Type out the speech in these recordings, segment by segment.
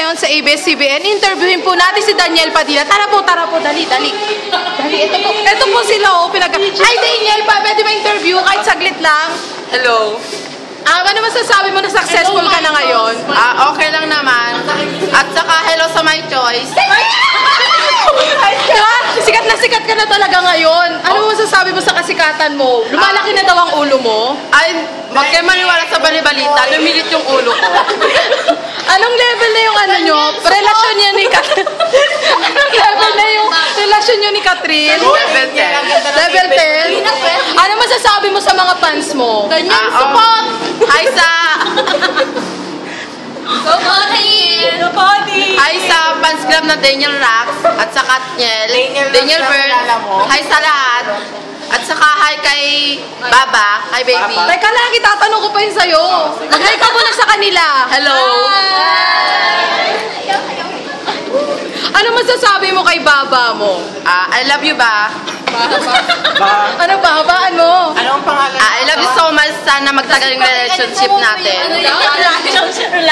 ngayon sa ABS-CBN. Interviewin po natin si Daniel Padilla. Tara po, dali. Dali, ito po sila, oh. Ay, Daniel, pwede ba interview kahit saglit lang? Hello. Ano masasabi mo na successful ka na ngayon? Okay lang naman. At saka hello sa my choice. Diba? Sikat ka na talaga ngayon. Ano masasabi mo sa kasikatan mo? Lumalaki na daw ang ulo mo? Ay, wag kayo maniwala sa balibalita. Lumilit yung ulo ko. Anong level na yung ano nyo? Relasyon niya ni Catherine? Anong level na yung relasyon nyo ni Catherine? Level 10. Level 10? Ano masasabi mo sa mga fans mo? Ganyan, support! Hi sa... Hi sa fans club na Daniel Rax at sa Katniel, Daniel Bird. Hi sa lahat. At saka hi kay Baba, hi baby. Teka lang, itatanong ko pa yun sa'yo. Mag-hi ka muna sa kanila. Hello. Ano masasabi mo kay Baba mo? I love you ba? Ano ba? Habaan mo? Ano ang pangalan? I love you so much. Sana magtagal yung relationship natin.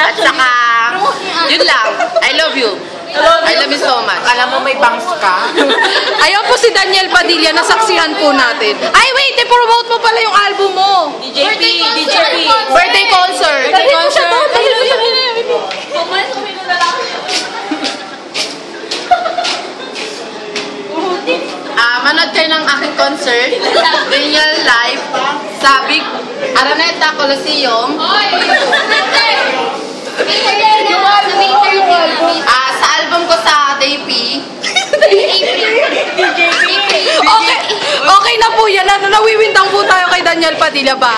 At saka, yun lang. I love you. I love you so much. Alam mo may bangs ka? Ayun po si Daniel Padilla, nasaksihan po natin. Ay, wait! I-promote mo pala yung album mo. Birthday concert. Manood kayo ng aking concert, Daniel Live, sa Big Araneta Coliseum. Sa album ko sa DP. Okay na po yan. Nawiwindang po tayo kay Daniel Padilla. Bye.